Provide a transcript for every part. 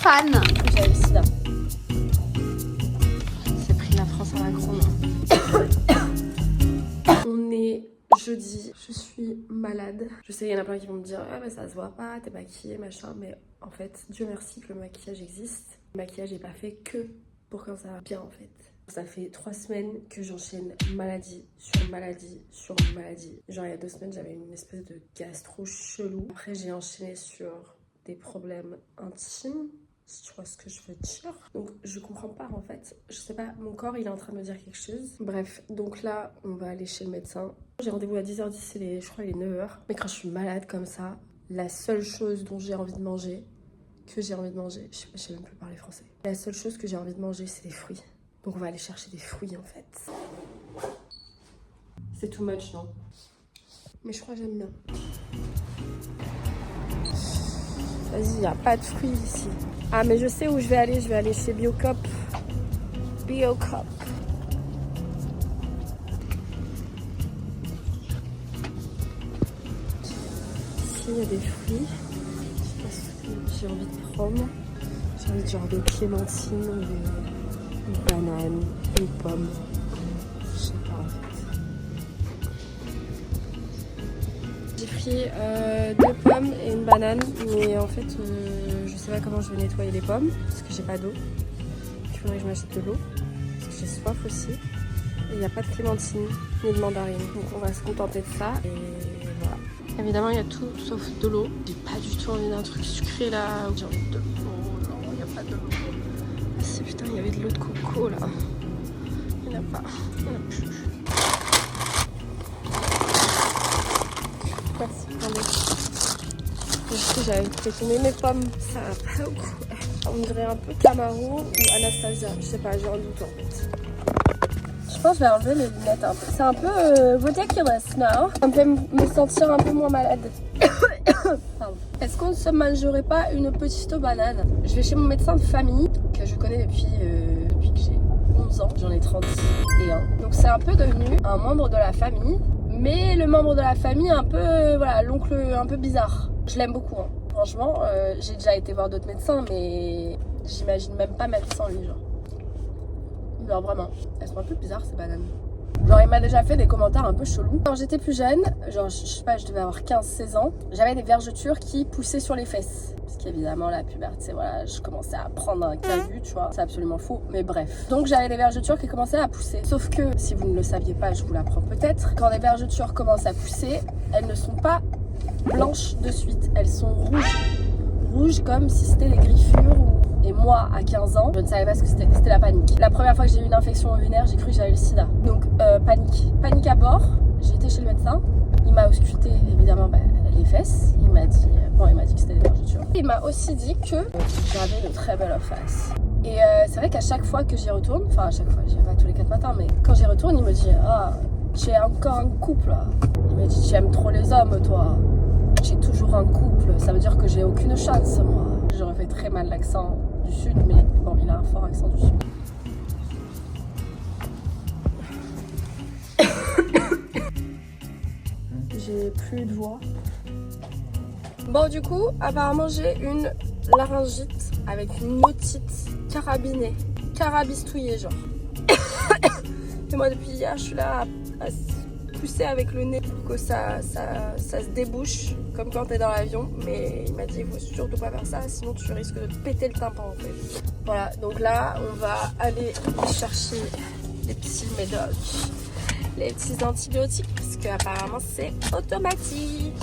fan. J'avais le sida. C'est pris la France à Macron. On est jeudi, je suis malade. Je sais, il y en a plein qui vont me dire ah bah ça se voit pas, t'es maquillée, machin. Mais en fait, Dieu merci que le maquillage existe. Le maquillage n'est pas fait que pour quand ça va bien en fait. Ça fait 3 semaines que j'enchaîne maladie sur maladie sur maladie. Genre il y a 2 semaines j'avais une espèce de gastro chelou. Après j'ai enchaîné sur des problèmes intimes, si tu vois ce que je veux dire. Donc je comprends pas en fait. Je sais pas, mon corps il est en train de me dire quelque chose. Bref, donc là on va aller chez le médecin. J'ai rendez-vous à 10h10, je crois il est 9h. Mais quand je suis malade comme ça, la seule chose dont j'ai envie de manger, je sais même plus parler français. La seule chose que j'ai envie de manger c'est des fruits. Donc on va aller chercher des fruits en fait. C'est too much, non? Mais je crois que j'aime bien. Vas-y, il n'y a pas de fruits ici. Ah mais je sais où je vais aller chez Biocop. Biocop. Ici il y a des fruits. Je sais pas ce que j'ai envie de prendre. J'ai envie de genre de clémentine ou une banane, une pomme. Je sais pas en fait. J'ai pris 2 pommes et une banane, mais en fait je sais pas comment je vais nettoyer les pommes parce que j'ai pas d'eau. Il faudrait que je m'achète de l'eau parce que j'ai soif aussi. Et il n'y a pas de clémentine ni de mandarine, donc on va se contenter de ça et voilà. Évidemment il y a tout sauf de l'eau. J'ai pas du tout envie d'un truc sucré là. J'ai envie de l'eau. Non, il n'y a pas de l'eau. Ah si putain il y avait de l'eau de coco là. Il n'y en a pas. Il n'y en a plus. Merci, attendez. Du coup, j'avais préféré mes pommes. Ça va pas au coup. On dirait un peu Camaro ou Anastasia. Je sais pas, j'ai un doute en fait. Je pense que je vais enlever mes lunettes un peu. C'est un peu ridiculous now. Ça me fait me sentir un peu moins malade. Est-ce qu'on ne se mangerait pas une petite banane? Je vais chez mon médecin de famille que je connais depuis que j'ai 11 ans. J'en ai 31. Donc c'est un peu devenu un membre de la famille. Mais le membre de la famille un peu, voilà, l'oncle un peu bizarre. Je l'aime beaucoup, hein. Franchement, j'ai déjà été voir d'autres médecins, mais j'imagine même pas ma vie sans lui, genre. Genre vraiment, elles sont un peu bizarres ces bananes. Genre il m'a déjà fait des commentaires un peu chelous. Quand j'étais plus jeune, genre je sais pas, je devais avoir 15-16 ans, j'avais des vergetures qui poussaient sur les fesses. Parce qu'évidemment la puberté, voilà, je commençais à prendre un casu, tu vois, c'est absolument faux, mais bref. Donc j'avais des vergetures qui commençaient à pousser. Sauf que, si vous ne le saviez pas, je vous l'apprends peut-être, quand les vergetures commencent à pousser, elles ne sont pas blanches de suite, elles sont rouges. Rouges comme si c'était des griffures ou... Et moi, à 15 ans, je ne savais pas ce que c'était. C'était la panique. La première fois que j'ai eu une infection urinaire, j'ai cru que j'avais le sida. Donc, panique. Panique à bord. J'ai été chez le médecin. Il m'a ausculté, évidemment, les fesses. Il m'a dit que c'était des vergetures. Il m'a aussi dit que j'avais une très belle face. Et c'est vrai qu'à chaque fois que j'y retourne, enfin, à chaque fois, j'y vais pas tous les 4 matins, mais quand j'y retourne, il me dit ah, tu es encore un couple. Il me dit tu aimes trop les hommes, toi. J'ai toujours un couple. Ça veut dire que j'ai aucune chance, moi. J'aurais fait très mal l'accent du sud, mais bon, il a un fort accent du sud. J'ai plus de voix. Bon, du coup, apparemment, j'ai une laryngite avec une otite carabinée, carabistouillée, genre. Et moi, depuis hier, je suis là à pousser avec le nez pour que ça se débouche comme quand t'es dans l'avion, mais il m'a dit il faut surtout pas faire ça sinon tu risques de te péter le tympan en fait. Voilà, donc là on va aller chercher les petits médocs, les petits antibiotiques parce qu'apparemment c'est automatique.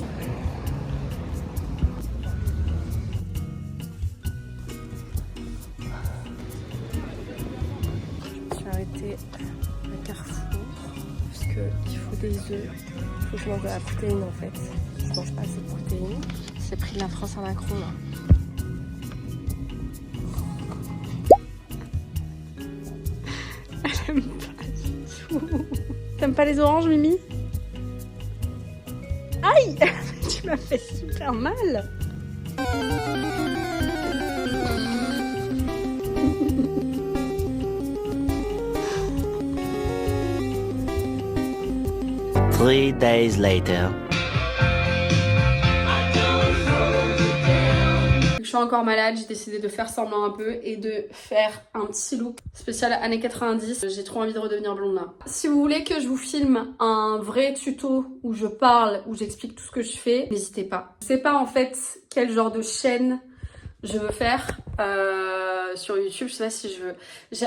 Je suis arrêtée à Carrefour parce qu'il faut des œufs. Il faut que je mange de la protéine en fait. Je mange pas assez de protéines. C'est pris de la France à Macron là. J'aime pas du tout. T'aimes pas les oranges, Mimi? Aïe! Tu m'as fait super mal. Three days later. Je suis encore malade, j'ai décidé de faire semblant un peu et de faire un petit look spécial années 90. J'ai trop envie de redevenir blonde là. Si vous voulez que je vous filme un vrai tuto où je parle, où j'explique tout ce que je fais, n'hésitez pas. Je sais pas en fait quel genre de chaîne je veux faire sur YouTube, je sais pas si je veux...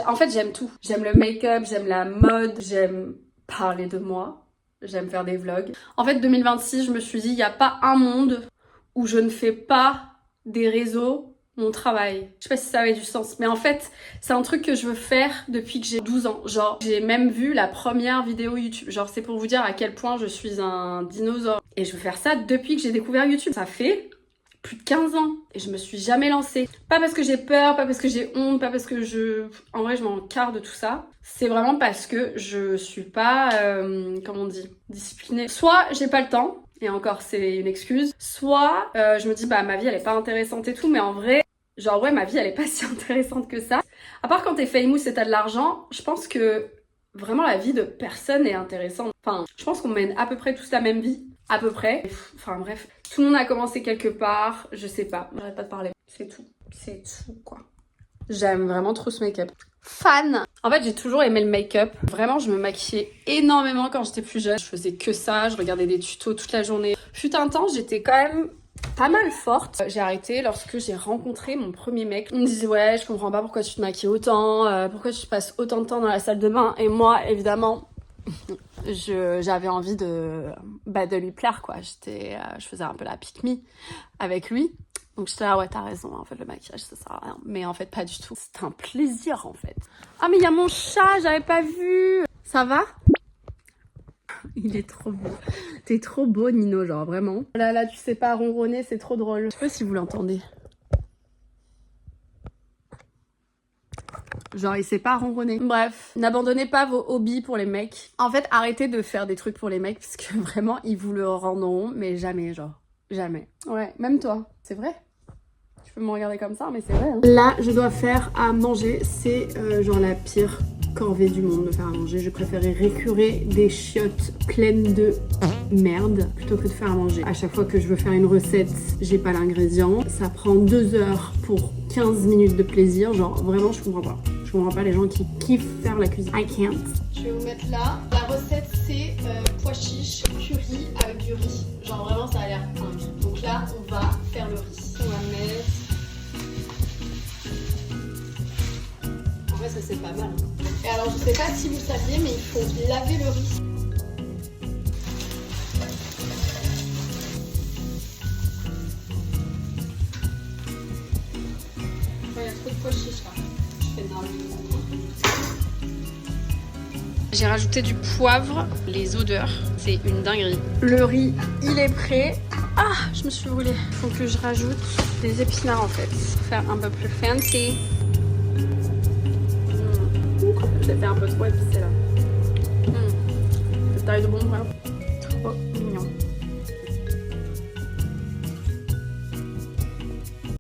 En fait j'aime tout. J'aime le make-up, j'aime la mode, j'aime parler de moi, j'aime faire des vlogs. En fait 2026, je me suis dit, il n'y a pas un monde où je ne fais pas des réseaux mon travail. Je sais pas si ça avait du sens, mais en fait c'est un truc que je veux faire depuis que j'ai 12 ans. Genre j'ai même vu la première vidéo YouTube. Genre c'est pour vous dire à quel point je suis un dinosaure. Et je veux faire ça depuis que j'ai découvert YouTube. Ça fait plus de 15 ans et je me suis jamais lancée. Pas parce que j'ai peur, pas parce que j'ai honte, pas parce que en vrai je m'en carre de tout ça. C'est vraiment parce que je suis pas, comment on dit, disciplinée. Soit j'ai pas le temps, et encore c'est une excuse, soit je me dis bah ma vie elle est pas intéressante et tout, mais en vrai, genre ouais ma vie elle est pas si intéressante que ça. À part quand t'es famous et t'as de l'argent, je pense que vraiment la vie de personne est intéressante. Enfin, je pense qu'on mène à peu près tous la même vie. À peu près. Enfin bref, tout le monde a commencé quelque part, je sais pas, j'arrête pas de parler. C'est tout quoi. J'aime vraiment trop ce make-up. Fan. En fait j'ai toujours aimé le make-up. Vraiment je me maquillais énormément quand j'étais plus jeune. Je faisais que ça, je regardais des tutos toute la journée. Fut un temps j'étais quand même pas mal forte. J'ai arrêté lorsque j'ai rencontré mon premier mec. Il me disait ouais je comprends pas pourquoi tu te maquilles autant, pourquoi tu passes autant de temps dans la salle de bain. Et moi évidemment... j'avais envie de lui plaire quoi. Je faisais un peu la pick-me avec lui. Donc j'étais là ouais t'as raison en fait le maquillage ça sert à rien. Mais en fait pas du tout. C'est un plaisir en fait. Ah mais il y a mon chat, j'avais pas vu. Ça va? Il est trop beau. T'es trop beau Nino genre vraiment. Là tu sais pas ronronner c'est trop drôle. Je sais pas si vous l'entendez. Genre il sait pas ronronner. Bref, n'abandonnez pas vos hobbies pour les mecs. En fait, arrêtez de faire des trucs pour les mecs parce que vraiment ils vous le rendront, mais jamais genre. Jamais. Ouais, même toi. C'est vrai. Tu peux me regarder comme ça, mais c'est vrai. Hein. Là, je dois faire à manger. C'est genre la pire corvée du monde de faire à manger. Je préférais récurer des chiottes pleines de merde plutôt que de faire à manger. À chaque fois que je veux faire une recette, j'ai pas l'ingrédient. Ça prend 2 heures pour 15 minutes de plaisir. Genre vraiment, je comprends pas. Je comprends pas les gens qui kiffent faire la cuisine. I can't. Je vais vous mettre là. La recette, c'est pois chiches, curry avec du riz. Genre vraiment, ça a l'air dingue. Donc là, on va faire le riz. On va mettre... En vrai, ça c'est pas mal. Et alors, je sais pas si vous saviez, mais il faut laver le riz. Il y a trop de pois chiches là. Je fais J'ai rajouté du poivre, les odeurs, c'est une dinguerie. Le riz, il est prêt. Ah, je me suis brûlée. Il faut que je rajoute des épinards en fait, pour faire un peu plus fancy. J'ai fait un peu trop épicé là. Cette taille de bon, voilà. Trop